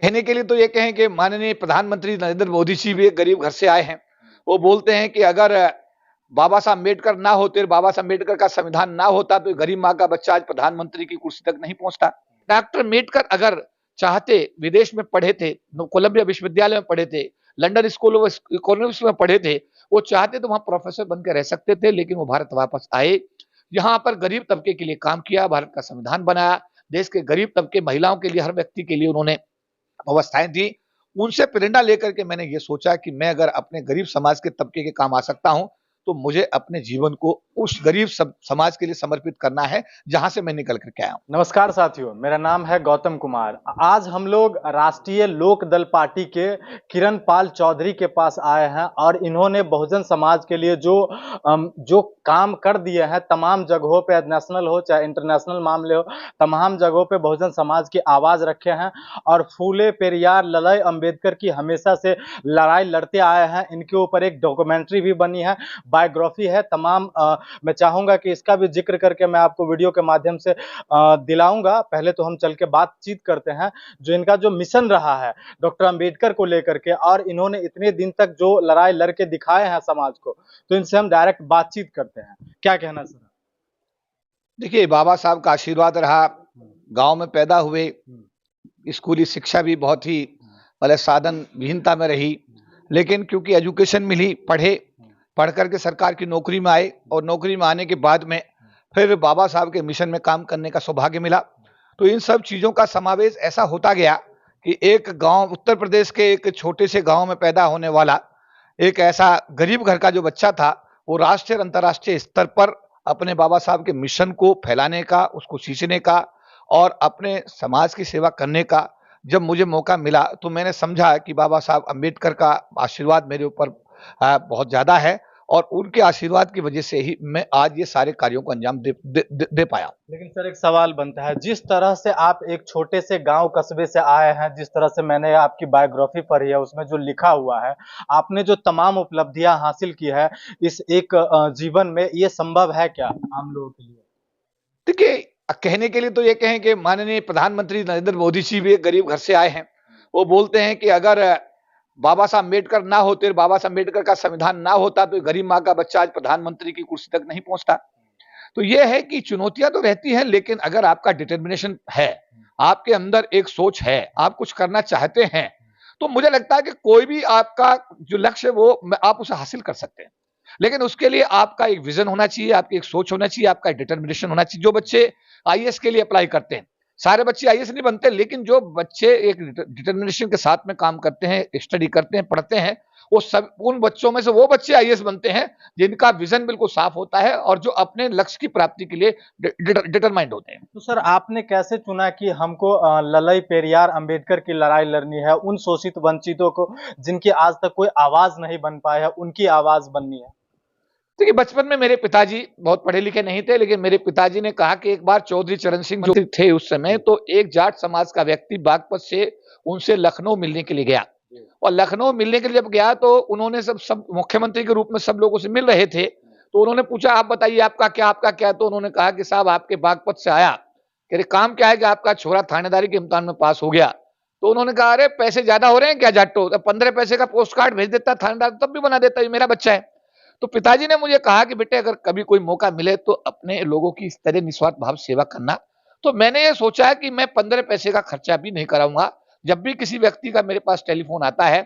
कहने के लिए तो ये कहें कि माननीय प्रधानमंत्री नरेंद्र मोदी जी भी एक गरीब घर से आए हैं। वो बोलते हैं कि अगर बाबा साहब अम्बेडकर ना होते, बाबा साहब अम्बेडकर का संविधान ना होता तो गरीब माँ का बच्चा आज प्रधानमंत्री की कुर्सी तक नहीं पहुंचता। डॉक्टर अम्बेडकर अगर चाहते, विदेश में पढ़े थे, कोलंबिया विश्वविद्यालय में पढ़े थे, लंदन स्कूल ऑफ इकोनॉमिक्स में पढ़े थे, वो चाहते तो वहां प्रोफेसर बनकर रह सकते थे, लेकिन वो भारत वापस आए, यहाँ पर गरीब तबके के लिए काम किया, भारत का संविधान बनाया, देश के गरीब तबके, महिलाओं के लिए, हर व्यक्ति के लिए उन्होंने व्यवस्थाएं दी। उनसे प्रेरणा लेकर के मैंने ये सोचा कि मैं अगर अपने गरीब समाज के तबके के काम आ सकता हूं तो मुझे अपने जीवन को उस गरीब समाज के लिए समर्पित करना है जहां से मैं निकल करके आया हूं। नमस्कार साथियों, मेरा नाम है गौतम कुमार। आज हम लोग राष्ट्रीय लोक दल पार्टी के किरण पाल चौधरी के पास आए हैं और इन्होंने बहुजन समाज के लिए जो काम कर दिए हैं, तमाम जगहों पे, नेशनल हो चाहे इंटरनेशनल मामले हो, तमाम जगहों पे बहुजन समाज की आवाज रखे हैं और फूले पेरियार लड़ाई अंबेडकर की हमेशा से लड़ाई लड़ते आए हैं। इनके ऊपर एक डॉक्यूमेंट्री भी बनी है, बायोग्राफी है। तमाम मैं चाहूंगा कि इसका भी जिक्र करके मैं आपको वीडियो के माध्यम से दिलाऊंगा। पहले तो हम चल के बातचीत करते हैं जो इनका जो मिशन रहा है डॉक्टर अंबेडकर को लेकर के, और इन्होंने इतने दिन तक जो लड़ाई लड़के दिखाए हैं समाज को, तो इनसे हम डायरेक्ट बातचीत करते हैं। क्या कहना सर? देखिए, बाबा साहब का आशीर्वाद रहा, गांव में पैदा हुए, स्कूली शिक्षा भी बहुत ही साधन विहीनता में रही, लेकिन क्योंकि एजुकेशन मिली, पढ़ करके सरकार की नौकरी में आए और नौकरी में आने के बाद में फिर बाबा साहब के मिशन में काम करने का सौभाग्य मिला। तो इन सब चीजों का समावेश ऐसा होता गया कि एक गांव, उत्तर प्रदेश के एक छोटे से गांव में पैदा होने वाला एक ऐसा गरीब घर का जो बच्चा था, वो राष्ट्रीय और अंतर्राष्ट्रीय स्तर पर अपने बाबा साहब के मिशन को फैलाने का, उसको सींचने का और अपने समाज की सेवा करने का जब मुझे मौका मिला तो मैंने समझा कि बाबा साहब अम्बेडकर का आशीर्वाद मेरे ऊपर बहुत ज्यादा है और उनके आशीर्वाद की वजह से ही मैं आज ये सारे कार्यों को अंजाम दे पाया। लेकिन सर, एक सवाल बनता है, जिस तरह से आप एक छोटे से गांव कस्बे से आए हैं, जिस तरह से मैंने आपकी बायोग्राफी पढ़ी है, उसमें जो लिखा हुआ है, आपने जो तमाम उपलब्धियां हासिल की है इस एक जीवन में, ये संभव है क्या आम लोगों के लिए? देखिए, कहने के लिए तो ये कहें कि माननीय प्रधानमंत्री नरेंद्र मोदी जी भी एक गरीब घर से आए हैं। वो बोलते हैं कि अगर बाबा साहब अम्बेडकर ना होते, बाबा साहब अम्बेडकर का संविधान ना होता तो गरीब माँ का बच्चा आज प्रधानमंत्री की कुर्सी तक नहीं पहुंचता। तो ये है कि चुनौतियां तो रहती हैं, लेकिन अगर आपका डिटर्मिनेशन है, आपके अंदर एक सोच है, आप कुछ करना चाहते हैं, तो मुझे लगता है कि कोई भी आपका जो लक्ष्य है वो आप उसे हासिल कर सकते हैं। लेकिन उसके लिए आपका एक विजन होना चाहिए, आपकी एक सोच होना चाहिए, आपका डिटर्मिनेशन होना चाहिए। जो बच्चे आईएएस के लिए अप्लाई करते हैं, सारे बच्चे आईएएस नहीं बनते, लेकिन जो बच्चे एक डिटर्मिनेशन के साथ में काम करते हैं, स्टडी करते हैं, पढ़ते हैं, वो सब, उन बच्चों में से वो बच्चे आईएएस बनते हैं जिनका विजन बिल्कुल साफ होता है और जो अपने लक्ष्य की प्राप्ति के लिए डिटरमाइंड होते हैं। तो सर, आपने कैसे चुना कि हमको ललई पेरियार अंबेडकर की लड़ाई लड़नी है, उन शोषित वंचितों को जिनकी आज तक कोई आवाज नहीं बन पाया है, उनकी आवाज बननी है? देखिए, बचपन में मेरे पिताजी बहुत पढ़े लिखे नहीं थे, लेकिन मेरे पिताजी ने कहा कि एक बार चौधरी चरण सिंह जो थे उस समय, तो एक जाट समाज का व्यक्ति बागपत से उनसे लखनऊ मिलने के लिए गया और लखनऊ मिलने के लिए जब गया तो उन्होंने सब मुख्यमंत्री के रूप में सब लोगों से मिल रहे थे, तो उन्होंने पूछा आप बताइए आपका क्या, तो उन्होंने कहा कि साहब आपके बागपत से आया, कह रहे काम क्या है कि आपका छोरा थानेदारी के इम्तिहान में पास हो गया। तो उन्होंने कहा अरे पैसे ज्यादा हो रहे हैं क्या जाटो, तो 15 पैसे का पोस्ट कार्ड भेज देता थानेदार, तब भी बना देता, ये मेरा बच्चा है। तो पिताजी ने मुझे कहा कि बेटे अगर कभी कोई मौका मिले तो अपने लोगों की इस तरह निस्वार्थ भाव सेवा करना। तो मैंने ये सोचा है कि मैं 15 पैसे का खर्चा भी नहीं कराऊंगा। जब भी किसी व्यक्ति का मेरे पास टेलीफोन आता है,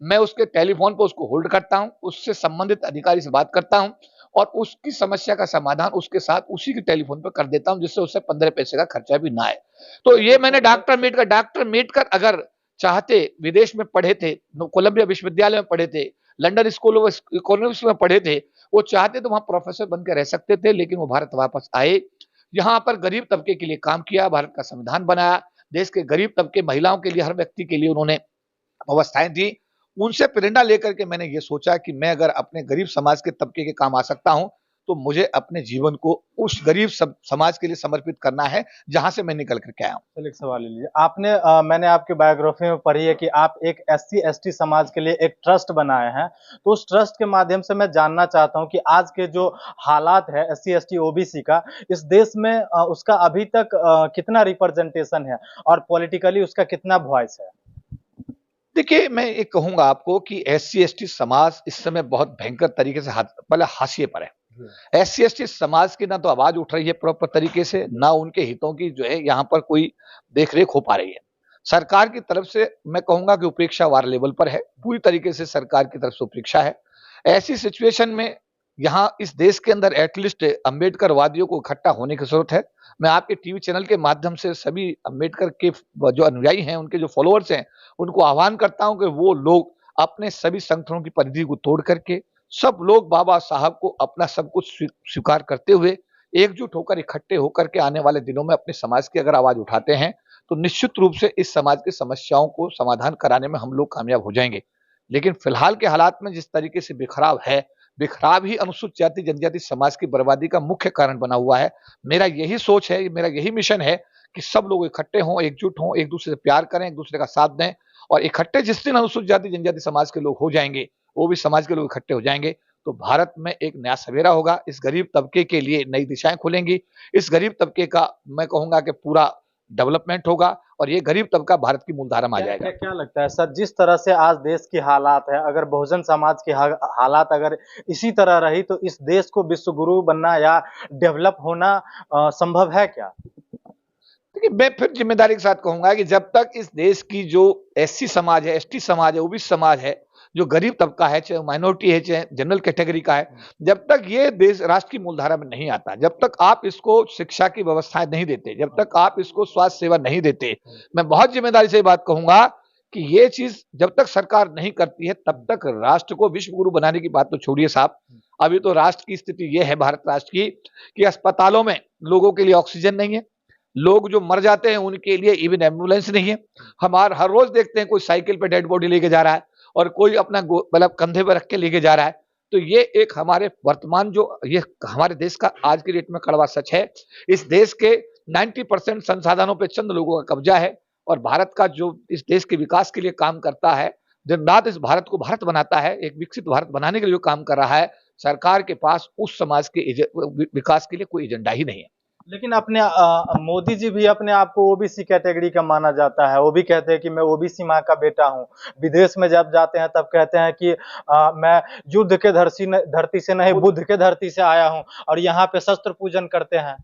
मैं उसके टेलीफोन पर उसको होल्ड करता हूं, उससे संबंधित अधिकारी से बात करता हूं और उसकी समस्या का समाधान उसके साथ उसी के टेलीफोन पर कर देता हूं, जिससे उससे 15 पैसे का खर्चा भी ना आए। तो ये मैंने डॉक्टर अम्बेडकर अगर चाहते, विदेश में पढ़े थे, कोलंबिया विश्वविद्यालय में पढ़े थे, लंदन स्कूल ऑफ इकोनॉमिक्स में पढ़े थे, वो चाहते तो वहां प्रोफेसर बनकर रह सकते थे, लेकिन वो भारत वापस आए, यहाँ पर गरीब तबके के लिए काम किया, भारत का संविधान बनाया, देश के गरीब तबके, महिलाओं के लिए, हर व्यक्ति के लिए उन्होंने व्यवस्थाएं दी। उनसे प्रेरणा लेकर के मैंने ये सोचा कि मैं अगर अपने गरीब समाज के तबके के काम आ सकता हूं तो मुझे अपने जीवन को उस गरीब समाज के लिए समर्पित करना है जहां से मैं निकल करके आया हूं। चलिए, एक सवाल ले लीजिए। आपने मैंने आपकी बायोग्राफी में पढ़ी है कि आप एक एससी एसटी समाज के लिए एक ट्रस्ट बनाए हैं, तो उस ट्रस्ट के माध्यम से मैं जानना चाहता हूं कि आज के जो हालात है एससी एसटी ओबीसी का इस देश में, उसका अभी तक कितना रिप्रेजेंटेशन है और पॉलिटिकली उसका कितना वॉइस है? देखिए, मैं ये कहूंगा आपको कि एससी एसटी समाज इस समय बहुत भयंकर तरीके से पहले हाशिए पर है। एससी एसटी समाज की ना तो आवाज उठ रही है प्रॉपर तरीके से, ना उनके हितों की जो है यहाँ पर कोई देखरेख हो पा रही है। सरकार की तरफ से मैं कहूंगा कि उपेक्षा वार लेवल पर है, पूरी तरीके से सरकार की तरफ से उपेक्षा है। ऐसी सिचुएशन में यहाँ इस देश के अंदर एटलीस्ट अंबेडकर वादियों को इकट्ठा होने की जरूरत है। मैं आपके टीवी चैनल के माध्यम से सभी अंबेडकर के जो अनुयायी हैं, उनके जो फॉलोअर्स हैं, उनको आह्वान करता हूं कि वो लोग अपने सभी संगठनों की परिधि को तोड़ करके सब लोग बाबा साहब को अपना सब कुछ स्वीकार करते हुए एकजुट होकर इकट्ठे होकर के आने वाले दिनों में अपने समाज की अगर आवाज उठाते हैं तो निश्चित रूप से इस समाज की समस्याओं को समाधान कराने में हम लोग कामयाब हो जाएंगे। लेकिन फिलहाल के हालात में जिस तरीके से बिखराव है, बिखराव ही अनुसूचित जाति जनजाति समाज की बर्बादी का मुख्य कारण बना हुआ है। मेरा यही सोच है, मेरा यही मिशन है कि सब लोग इकट्ठे हों, एकजुट हों, एक दूसरे से प्यार करें, एक दूसरे का साथ दें और इकट्ठे जिस दिन अनुसूचित जाति जनजाति समाज के लोग हो जाएंगे, वो भी समाज के लोग इकट्ठे हो जाएंगे, तो भारत में एक नया सवेरा होगा। इस गरीब तबके के लिए नई दिशाएं खुलेंगी। इस गरीब तबके का मैं कहूंगा कि पूरा डेवलपमेंट होगा और ये गरीब तबका भारत की मूलधारा में आ क्या जाएगा। क्या क्या लगता है सर, जिस तरह से आज देश की हालात है, अगर बहुजन समाज की हालात अगर इसी तरह रही तो इस देश को विश्व गुरु बनना या डेवलप होना संभव है क्या? देखिए, मैं फिर जिम्मेदारी के साथ कहूंगा कि जब तक इस देश की जो एससी समाज है, एसटी समाज है, ओबीसी समाज है, जो गरीब तबका है, चाहे माइनॉरिटी है, चाहे जनरल कैटेगरी का है, जब तक ये देश राष्ट्र की मूलधारा में नहीं आता, जब तक आप इसको शिक्षा की व्यवस्थाएं नहीं देते, जब तक आप इसको स्वास्थ्य सेवा नहीं देते, मैं बहुत जिम्मेदारी से बात कहूंगा कि ये चीज जब तक सरकार नहीं करती है तब तक राष्ट्र को विश्व गुरु बनाने की बात तो छोड़िए साहब। अभी तो राष्ट्र की स्थिति यह है, भारत राष्ट्र की, कि अस्पतालों में लोगों के लिए ऑक्सीजन नहीं है, लोग जो मर जाते हैं उनके लिए इवन एम्बुलेंस नहीं है। हम हर रोज देखते हैं कोई साइकिल पे डेड बॉडी लेके जा रहा है और कोई अपना मतलब कंधे पर रख के लेके जा रहा है। तो ये एक हमारे वर्तमान जो ये हमारे देश का आज की डेट में कड़वा सच है। इस देश के 90% संसाधनों पे चंद लोगों का कब्जा है और भारत का जो इस देश के विकास के लिए काम करता है, दिन रात इस भारत को भारत बनाता है, एक विकसित भारत बनाने के लिए जो काम कर रहा है, सरकार के पास उस समाज के विकास के लिए कोई एजेंडा ही नहीं है। लेकिन अपने मोदी जी भी अपने आप को ओबीसी कैटेगरी का माना जाता है। वो भी कहते हैं कि मैं ओबीसी माँ का बेटा हूँ। विदेश में जब जाते हैं तब कहते हैं कि मैं युद्ध के धरती से नहीं, बुद्ध के धरती से आया हूँ और यहाँ पे शस्त्र पूजन करते हैं।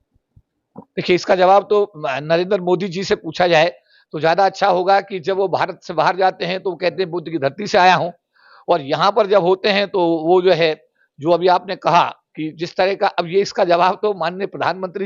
देखिए, इसका जवाब तो नरेंद्र मोदी जी से पूछा जाए तो ज्यादा अच्छा होगा कि जब वो भारत से बाहर जाते हैं तो वो कहते हैं बुद्ध की धरती से आया हूं, और यहाँ पर जब होते हैं तो वो जो है, जो अभी आपने कहा कि जिस तरह का, अब ये इसका जवाब तो माननीय प्रधानमंत्री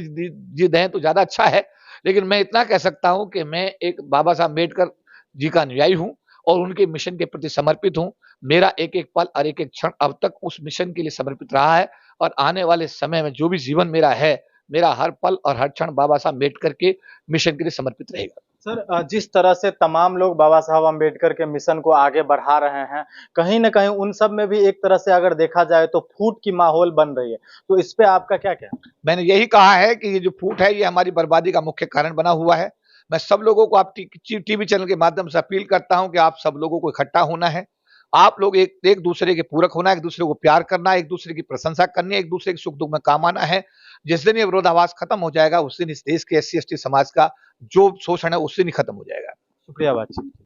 जी दें तो ज्यादा अच्छा है। लेकिन मैं इतना कह सकता हूं कि मैं एक बाबा साहब अम्बेडकर जी का अनुयायी हूं और उनके मिशन के प्रति समर्पित हूं। मेरा एक एक पल और एक एक क्षण अब तक उस मिशन के लिए समर्पित रहा है और आने वाले समय में जो भी जीवन मेरा है, मेरा हर पल और हर क्षण बाबा साहब अम्बेडकर के मिशन के लिए समर्पित रहेगा। सर, जिस तरह से तमाम लोग बाबा साहब अम्बेडकर के मिशन को आगे बढ़ा रहे हैं, कहीं न कहीं उन सब में भी एक तरह से अगर देखा जाए तो फूट की माहौल बन रही है। तो इस पे आपका क्या कहना है? मैंने यही कहा है कि ये जो फूट है ये हमारी बर्बादी का मुख्य कारण बना हुआ है। मैं सब लोगों को आप टीवी चैनल के माध्यम से अपील करता हूं कि आप सब लोगों को इकट्ठा होना है। आप लोग एक दूसरे के पूरक होना, एक दूसरे को प्यार करना, एक दूसरे की प्रशंसा करनी है, एक दूसरे के सुख दुख में काम आना है। जिस दिन ये विरोधाभास खत्म हो जाएगा उस दिन इस देश के एससी एसटी समाज का जो शोषण है उस दिन ही खत्म हो जाएगा। शुक्रिया बातचीत।